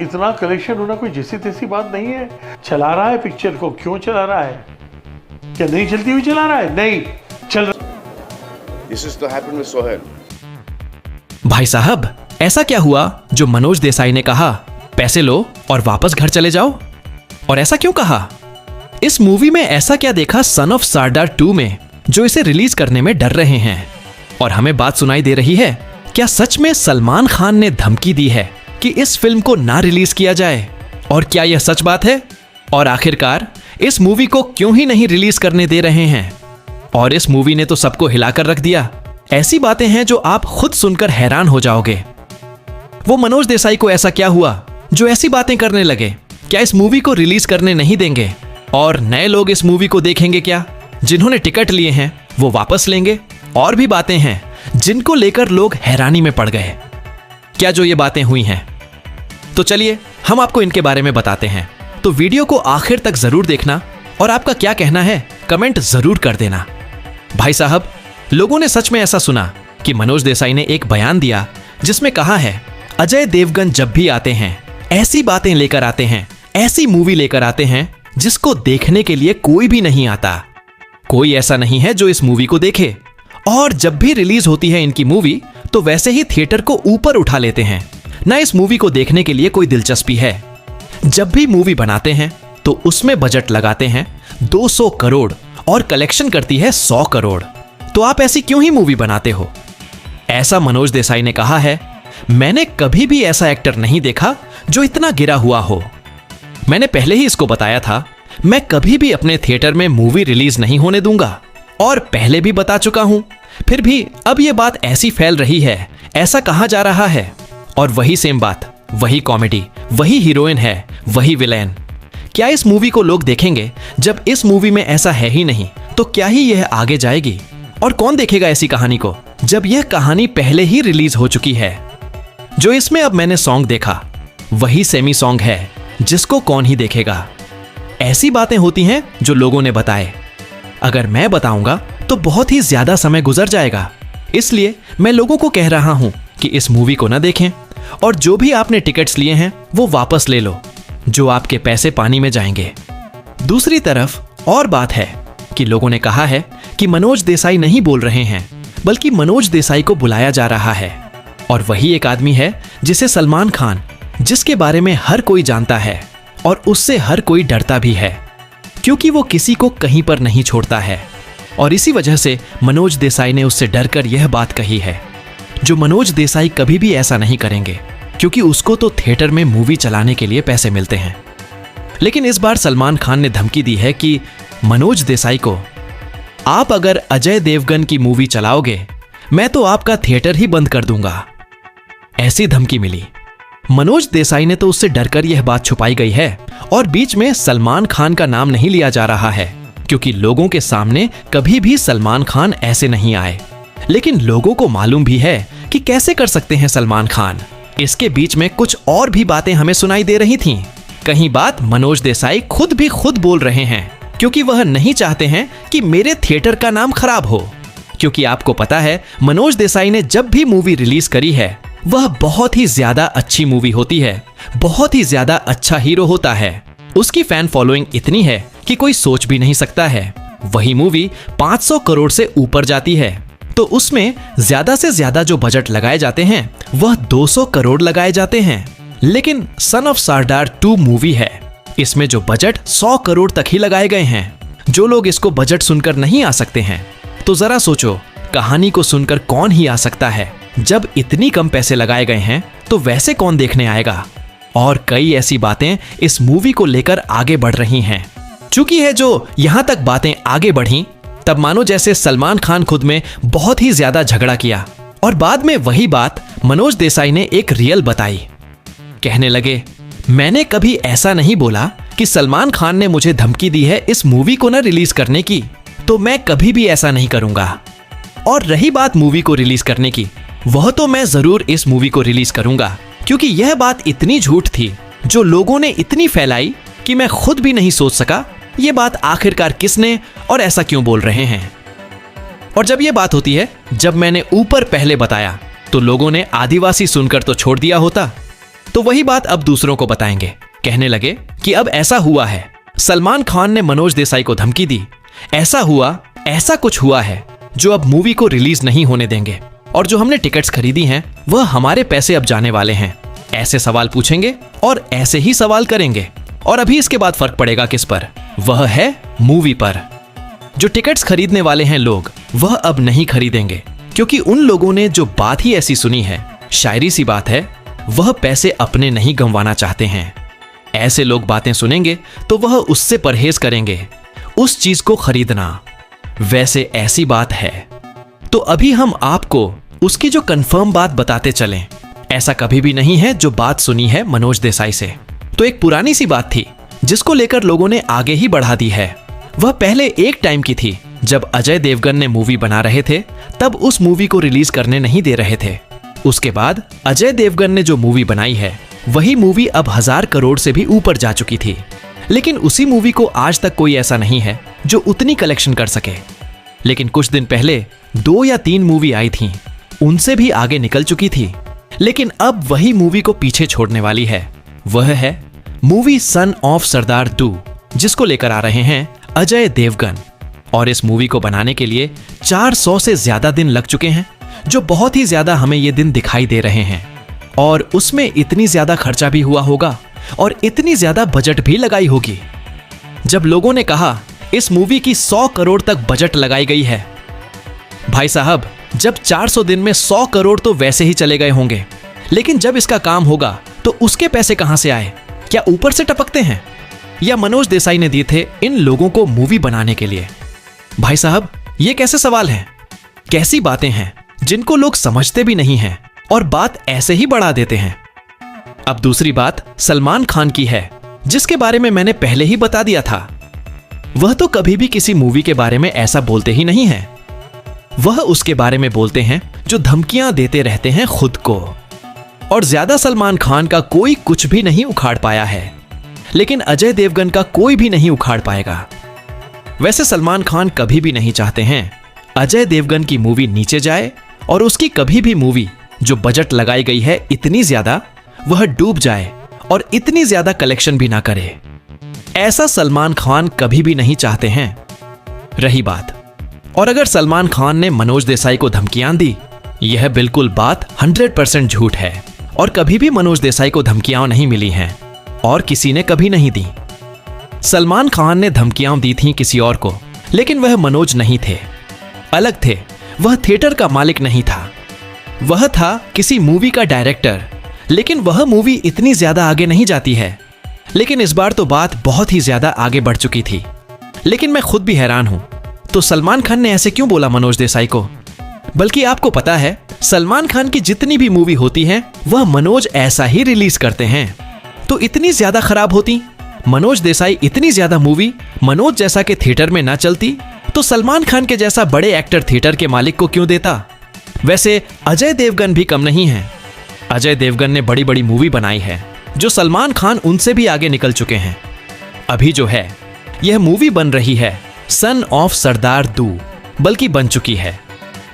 इतना कलेक्शन होना कोई जैसी तैसी बात नहीं है। चला रहा है पिक्चर को, क्यों चला रहा है? क्या नहीं चलती हुई चला रहा है? नहीं चल रहा। This is to happen with Sohail. भाई साहब, ऐसा क्या हुआ जो मनोज देसाई ने कहा पैसे लो और वापस घर चले जाओ? और ऐसा क्यों कहा? इस मूवी में ऐसा क्या देखा सन ऑफ सरदार 2 में जो इसे रिलीज करने में डर रहे हैं? और हमें बात सुनाई दे रही है, क्या सच में सलमान खान ने धमकी दी है कि इस फिल्म को ना रिलीज किया जाए? और क्या यह सच बात है? और आखिरकार इस मूवी को क्यों ही नहीं रिलीज करने दे रहे हैं? और इस मूवी ने तो सबको हिलाकर रख दिया। ऐसी बातें हैं जो आप खुद सुनकर हैरान हो जाओगे। वो मनोज देसाई को ऐसा क्या हुआ जो ऐसी बातें करने लगे? क्या इस मूवी को रिलीज करने नहीं देंगे? और नए लोग इस मूवी को देखेंगे क्या? जिन्होंने टिकट लिए हैं वो वापस लेंगे? और भी बातें हैं जिनको लेकर लोग हैरानी में पड़ गए। क्या जो ये बातें हुई हैं? तो चलिए हम आपको इनके बारे में बताते हैं। तो वीडियो को आखिर तक जरूर देखना और आपका क्या कहना है कमेंट जरूर कर देना। भाई साहब, लोगों ने सच में ऐसा सुना कि मनोज देसाई ने एक बयान दिया जिसमें कहा है अजय देवगन जब भी आते हैं ऐसी बातें लेकर आते हैं, ऐसी मूवी लेकर आते हैं जिसको देखने के लिए कोई भी नहीं आता। कोई ऐसा नहीं है जो इस मूवी को देखे। और जब भी रिलीज होती है इनकी मूवी तो वैसे ही थिएटर को ऊपर उठा लेते हैं। ना इस मूवी को देखने के लिए कोई दिलचस्पी है। जब भी मूवी बनाते हैं तो उसमें बजट लगाते हैं 200 करोड़ और कलेक्शन करती है 100 करोड़। तो आप ऐसी क्यों ही मूवी बनाते हो? ऐसा मनोज देसाई ने कहा है, मैंने कभी भी ऐसा एक्टर नहीं देखा जो इतना गिरा हुआ हो। मैंने पहले ही इसको बताया था, मैं कभी भी अपने थिएटर में मूवी रिलीज नहीं होने दूंगा। और पहले भी बता चुका हूं, फिर भी अब यह बात ऐसी फैल रही है, ऐसा कहा जा रहा है। और वही सेम बात, वही कॉमेडी, वही हीरोइन है, वही विलेन। क्या इस मूवी को लोग देखेंगे? जब इस मूवी में ऐसा है ही नहीं तो क्या ही यह आगे जाएगी? और कौन देखेगा ऐसी कहानी को जब यह कहानी पहले ही रिलीज हो चुकी है? जो इसमें अब मैंने सॉन्ग देखा वही सेमी सॉन्ग है जिसको कौन ही देखेगा? ऐसी बातें होती हैं जो लोगों ने बताए। अगर मैं बताऊंगा तो बहुत ही ज्यादा समय गुजर जाएगा। इसलिए मैं लोगों को कह रहा हूं कि इस मूवी को ना देखें और जो भी आपने टिकट्स लिए हैं वो वापस ले लो, जो आपके पैसे पानी में जाएंगे। दूसरी तरफ और बात है कि लोगों ने कहा है कि मनोज देसाई नहीं बोल रहे हैं, बल्कि मनोज देसाई को बुलाया जा रहा है। और वही एक आदमी है जिसे सलमान खान, जिसके बारे में हर कोई जानता है और उससे हर कोई डरता भी है, क्योंकि वो किसी को कहीं पर नहीं छोड़ता है। और इसी वजह से मनोज देसाई ने उससे डरकर यह बात कही है, जो मनोज देसाई कभी भी ऐसा नहीं करेंगे, क्योंकि उसको तो थिएटर में मूवी चलाने के लिए पैसे मिलते हैं। लेकिन इस बार सलमान खान ने धमकी दी है कि मनोज देसाई को, आप अगर अजय देवगन की मूवी चलाओगे मैं तो आपका थिएटर ही बंद कर दूंगा। ऐसी धमकी मिली। मनोज देसाई ने तो उससे डरकर यह बात छुपाई गई है। और बीच में सलमान खान का नाम नहीं लिया जा रहा है, क्योंकि लोगों के सामने कभी भी सलमान खान ऐसे नहीं आए। लेकिन लोगों को मालूम भी है कि कैसे कर सकते हैं सलमान खान। इसके बीच में कुछ और भी बातें हमें सुनाई दे रही थीं। कहीं बात मनोज देसाई खुद भी खुद बोल रहे हैं, क्योंकि वह नहीं चाहते हैं कि मेरे थिएटर का नाम खराब हो। क्योंकि आपको पता है मनोज देसाई ने जब भी मूवी रिलीज करी है वह बहुत ही ज्यादा अच्छी मूवी होती है, बहुत ही ज्यादा अच्छा हीरो होता है। उसकी फैन फॉलोइंग इतनी है कि कोई सोच भी नहीं सकता है। वही मूवी 500 करोड़ से ऊपर जाती है तो उसमें ज्यादा से ज्यादा जो बजट लगाए जाते हैं वह 200 करोड़ लगाए जाते हैं। लेकिन सन ऑफ सरदार 2 मूवी है, इसमें जो बजट 100 करोड़ तक ही लगाए गए हैं। जो लोग इसको बजट सुनकर नहीं आ सकते हैं, तो जरा सोचो कहानी को सुनकर कौन ही आ सकता है? जब इतनी कम पैसे लगाए गए हैं तो वैसे कौन देखने आएगा? और कई ऐसी बातें इस मूवी को लेकर आगे बढ़ रही हैं। चूंकि है जो यहां तक बातें आगे बढ़ी, तब मानो जैसे सलमान खान खुद में बहुत ही ज्यादा झगड़ा किया और बाद में वही बात मनोज देसाई ने एक रियल बताई। कहने लगे, मैंने कभी ऐसा नहीं बोला कि सलमान खान ने मुझे धमकी दी है इस मूवी को ना रिलीज करने की, तो मैं कभी भी ऐसा नहीं करूंगा। और रही बात मूवी को रिलीज करने की, वह तो मैं जरूर इस मूवी को रिलीज करूंगा, क्योंकि यह बात इतनी झूठ थी जो लोगों ने इतनी फैलाई कि मैं खुद भी नहीं सोच सका ये बात आखिरकार किसने और ऐसा क्यों बोल रहे हैं। और जब यह बात होती है, जब मैंने ऊपर पहले बताया तो लोगों ने आदिवासी सुनकर तो छोड़ दिया होता, तो वही बात अब दूसरों को बताएंगे। कहने लगे कि अब ऐसा हुआ है, सलमान खान ने मनोज देसाई को धमकी दी, ऐसा हुआ, ऐसा कुछ हुआ है जो अब मूवी को रिलीज नहीं होने देंगे, और जो हमने टिकट्स खरीदी हैं वह हमारे पैसे अब जाने वाले हैं। ऐसे सवाल पूछेंगे और ऐसे ही सवाल करेंगे। और अभी इसके बाद फर्क पड़ेगा किस पर? वह है मूवी पर। जो टिकट्स खरीदने वाले हैं लोग, वह अब नहीं खरीदेंगे, क्योंकि उन लोगों ने जो बात ही ऐसी सुनी है, शायरी सी बात है, वह पैसे अपने नहीं गंवाना चाहते हैं। ऐसे लोग बातें सुनेंगे तो वह उससे परहेज करेंगे, उस चीज को खरीदना। वैसे ऐसी बात है तो अभी हम आपको उसकी जो कंफर्म बात बताते चलें। ऐसा कभी भी नहीं है जो बात सुनी है मनोज देसाई से, तो एक पुरानी सी बात थी जिसको लेकर लोगों ने आगे ही बढ़ा दी है। वह पहले एक टाइम की थी जब अजय देवगन ने मूवी बना रहे थे, तब उस मूवी को रिलीज करने नहीं दे रहे थे। उसके बाद अजय देवगन ने जो मूवी बनाई है, वही मूवी अब 1000 करोड़ से भी ऊपर जा चुकी थी। लेकिन उसी मूवी को आज तक कोई ऐसा नहीं है जो उतनी कलेक्शन कर सके। लेकिन कुछ दिन पहले 2 या 3 मूवी आई थीं, उनसे भी आगे निकल चुकी थी। लेकिन अब वही मूवी को पीछे छोड़ने वाली है। वह है मूवी सन ऑफ सरदार 2, जिसको लेकर आ रहे हैं अजय देवगन। और इस मूवी को बनाने के लिए 400 से ज्यादा दिन लग चुके हैं, जो बहुत ही ज्यादा हमें ये दिन दिखाई दे रहे हैं। और उसमें इतनी ज्यादा खर्चा भी हुआ होगा और इतनी ज्यादा बजट भी लगाई होगी। जब लोगों ने कहा इस मूवी की 100 करोड़ तक बजट लगाई गई है, भाई साहब, जब 400 दिन में 100 करोड़ तो वैसे ही चले गए होंगे, लेकिन जब इसका काम होगा तो उसके पैसे कहां से आए? क्या ऊपर से टपकते हैं? या मनोज देसाई ने दिए थे इन लोगों को मूवी बनाने के लिए? भाई साहब, ये कैसे सवाल हैं? कैसी बातें हैं जिनको लोग समझते भी नहीं हैं और बात ऐसे ही बढ़ा देते हैं। अब दूसरी बात सलमान खान की है, जिसके बारे में मैंने पहले ही बता दिया था। वह तो कभी भी किसी मूवी के बारे में ऐसा बोलते ही नहीं है। वह उसके बारे में बोलते हैं जो धमकियां देते रहते हैं खुद को। और ज्यादा सलमान खान का कोई कुछ भी नहीं उखाड़ पाया है, लेकिन अजय देवगन का कोई भी नहीं उखाड़ पाएगा। वैसे सलमान खान कभी भी नहीं चाहते हैं अजय देवगन की मूवी नीचे जाए, और उसकी कभी भी मूवी जो बजट लगाई गई है इतनी ज्यादा, वह डूब जाए और इतनी ज्यादा कलेक्शन भी ना करे। ऐसा सलमान खान कभी भी नहीं चाहते हैं। रही बात, और अगर सलमान खान ने मनोज देसाई को धमकियां दी, यह बिल्कुल बात 100% झूठ है। और कभी भी मनोज देसाई को धमकियां नहीं मिली हैं और किसी ने कभी नहीं दी। सलमान खान ने धमकियां दी थीं किसी और को, लेकिन वह मनोज नहीं थे, अलग थे। वह थिएटर का मालिक नहीं था, वह था किसी मूवी का डायरेक्टर। लेकिन वह मूवी इतनी ज्यादा आगे नहीं जाती है। लेकिन इस बार तो बात बहुत ही ज्यादा आगे बढ़ चुकी थी। लेकिन मैं खुद भी हैरान हूं, तो सलमान खान ने ऐसे क्यों बोला मनोज देसाई को? बल्कि आपको पता है, सलमान खान की जितनी भी मूवी होती हैं, वह मनोज ऐसा ही रिलीज करते हैं। तो इतनी ज्यादा खराब होती, मनोज देसाई इतनी ज्यादा मूवी मनोज जैसा के थिएटर में ना चलती, तो सलमान खान के जैसा बड़े एक्टर थिएटर के मालिक को क्यों देता? वैसे अजय देवगन भी कम नहीं है। अजय देवगन ने बड़ी बड़ी मूवी बनाई है, जो सलमान खान उनसे भी आगे निकल चुके हैं। अभी जो है, यह मूवी बन रही है सन ऑफ सरदार 2, बल्कि बन चुकी है।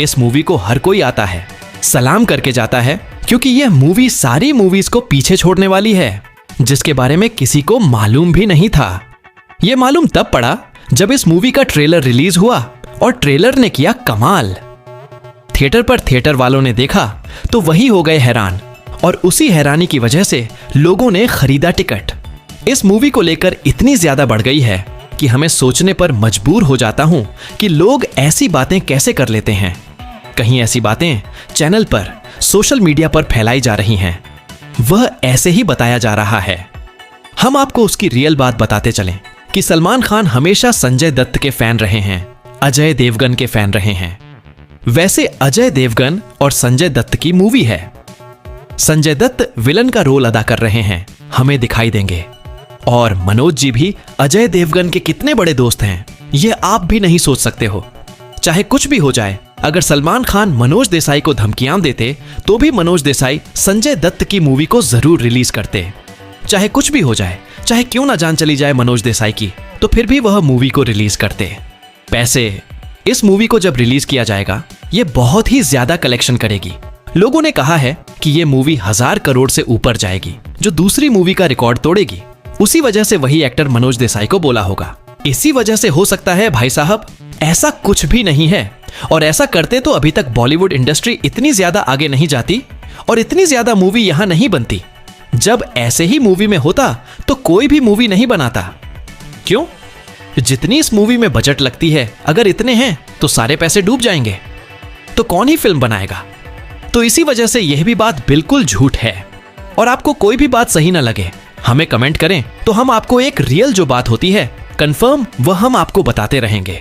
इस मूवी को हर कोई आता है, सलाम करके जाता है, क्योंकि यह मूवी सारी मूवीज को पीछे छोड़ने वाली है, जिसके बारे में किसी को मालूम भी नहीं था। यह मालूम तब पड़ा जब इस मूवी का ट्रेलर रिलीज हुआ, और ट्रेलर ने किया कमाल। थिएटर पर थिएटर वालों ने देखा तो वही हो गए हैरान, और उसी हैरानी की वजह से लोगों ने खरीदा टिकट। इस मूवी को लेकर इतनी ज्यादा बढ़ गई है कि हमें सोचने पर मजबूर हो जाता हूं कि लोग ऐसी बातें कैसे कर लेते हैं। कहीं ऐसी बातें चैनल पर, सोशल मीडिया पर फैलाई जा रही हैं, वह ऐसे ही बताया जा रहा है। हम आपको उसकी रियल बात बताते चलें कि सलमान खान हमेशा संजय दत्त के फैन रहे हैं, अजय देवगन के फैन रहे हैं। वैसे अजय देवगन और संजय दत्त की मूवी है। संजय दत्त विलन का रोल अदा कर रहे हैं, हमें दिखाई देंगे। और मनोज जी भी अजय देवगन के कितने बड़े दोस्त हैं, यह आप भी नहीं सोच सकते हो। चाहे कुछ भी हो जाए, अगर सलमान खान मनोज देसाई को धमकियां देते, तो भी मनोज देसाई संजय दत्त की मूवी को जरूर रिलीज करते। चाहे कुछ भी हो जाए, चाहे क्यों ना जान चली जाए मनोज देसाई की, तो फिर भी वह मूवी को रिलीज करते। पैसे, इस मूवी को जब रिलीज किया जाएगा, यह बहुत ही ज्यादा कलेक्शन करेगी। लोगों ने कहा है कि ये मूवी 1000 करोड़ से ऊपर जाएगी, जो दूसरी मूवी का रिकॉर्ड तोड़ेगी। उसी वजह से वही एक्टर मनोज देसाई को बोला होगा। इसी वजह से हो सकता है भाई साहब, ऐसा कुछ भी नहीं है, और ऐसा करते तो अभी तक बॉलीवुड इंडस्ट्री इतनी ज्यादा आगे नहीं जाती और इतनी ज्यादा मूवी यहां नहीं बनती। जब ऐसे ही मूवी में होता तो कोई भी मूवी नहीं बनाता। क्यों? जितनी इस मूवी में बजट लगती है, अगर इतने हैं तो सारे पैसे डूब जाएंगे, तो कौन ही फिल्म बनाएगा। तो इसी वजह से यह भी बात बिल्कुल झूठ है। और आपको कोई भी बात सही ना लगे, हमें कमेंट करें, तो हम आपको एक रियल जो बात होती है कंफर्म, वह हम आपको बताते रहेंगे।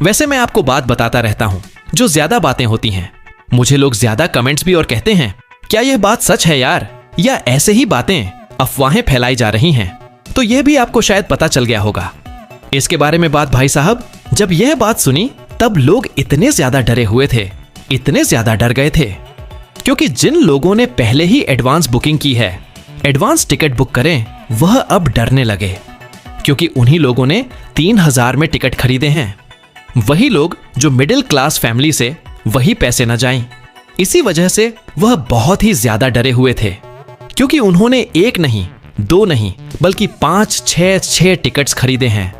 वैसे मैं आपको बात बताता रहता हूं, जो ज्यादा बातें होती हैं। मुझे लोग ज्यादा कमेंट्स भी और कहते हैं, क्या यह बात सच है यार, या ऐसे ही बातें अफवाहें फैलाई जा रही हैं। तो यह भी आपको शायद पता चल गया होगा। इसके बारे में बात भाई साहब, जब यह बात सुनी तब लोग इतने ज्यादा डरे हुए थे, इतने ज्यादा डर गए थे, क्योंकि जिन लोगों ने पहले ही एडवांस बुकिंग की है, एडवांस टिकट बुक करें, वह अब डरने लगे, क्योंकि उन्हीं लोगों ने 3000 में टिकट खरीदे हैं। वही लोग जो मिडिल क्लास फैमिली से वही पैसे न जाएं। इसी वजह से वह बहुत ही ज्यादा डरे हुए थे, क्योंकि उन्होंने एक नहीं, दो नहीं, बल्कि 5-6 टिकट्स खरीदे हैं।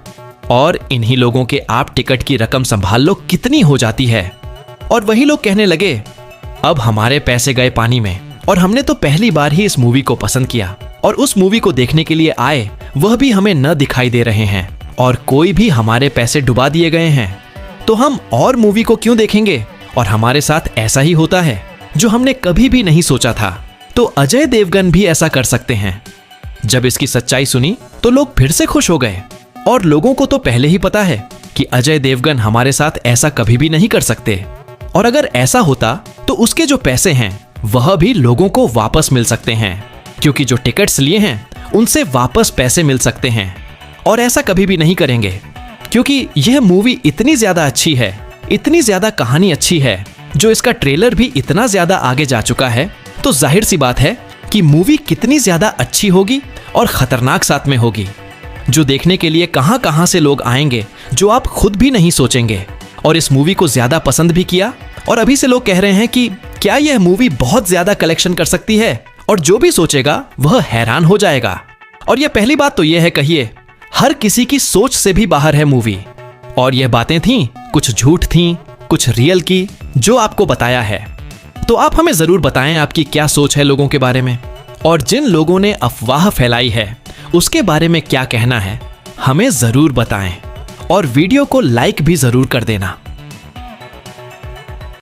और इन्हीं लोगों के आप टिकट की रकम संभाल लो कितनी हो जाती है। और वही लोग कहने लगे, अब हमारे पैसे गए पानी में, और हमने तो पहली बार ही इस मूवी को पसंद किया, और उस मूवी को देखने के लिए आए, वह भी हमें न दिखाई दे रहे हैं, और कोई भी हमारे पैसे डुबा दिए गए हैं, तो हम और मूवी को क्यों देखेंगे। और हमारे साथ ऐसा ही होता है जो हमने कभी भी नहीं सोचा था। तो अजय देवगन भी ऐसा कर सकते हैं। जब इसकी सच्चाई सुनी तो लोग फिर से खुश हो गए, और लोगों को तो पहले ही पता है कि अजय देवगन हमारे साथ ऐसा कभी भी नहीं कर सकते, और अगर ऐसा होता तो उसके जो पैसे हैं वह भी लोगों को वापस मिल सकते हैं, क्योंकि जो टिकट्स लिए हैं उनसे वापस पैसे मिल सकते हैं। और ऐसा कभी भी नहीं करेंगे, क्योंकि यह मूवी इतनी ज्यादा अच्छी है, इतनी ज्यादा कहानी अच्छी है, जो इसका ट्रेलर भी इतना ज्यादा आगे जा चुका है, तो जाहिर सी बात है कि मूवी कितनी ज्यादा अच्छी होगी और खतरनाक साथ में होगी, जो देखने के लिए कहां कहां से लोग आएंगे, जो आप खुद भी नहीं सोचेंगे। और इस मूवी को ज्यादा पसंद भी किया, और अभी से लोग कह रहे हैं कि क्या यह मूवी बहुत ज्यादा कलेक्शन कर सकती है, और जो भी सोचेगा वह हैरान हो जाएगा। और यह पहली बात तो यह है, कहिए हर किसी की सोच से भी बाहर है मूवी। और यह बातें थीं, कुछ झूठ थीं, कुछ रियल की, जो आपको बताया है। तो आप हमें जरूर बताएं आपकी क्या सोच है लोगों के बारे में, और जिन लोगों ने अफवाह फैलाई है उसके बारे में क्या कहना है, हमें जरूर बताएं। और वीडियो को लाइक भी जरूर कर देना।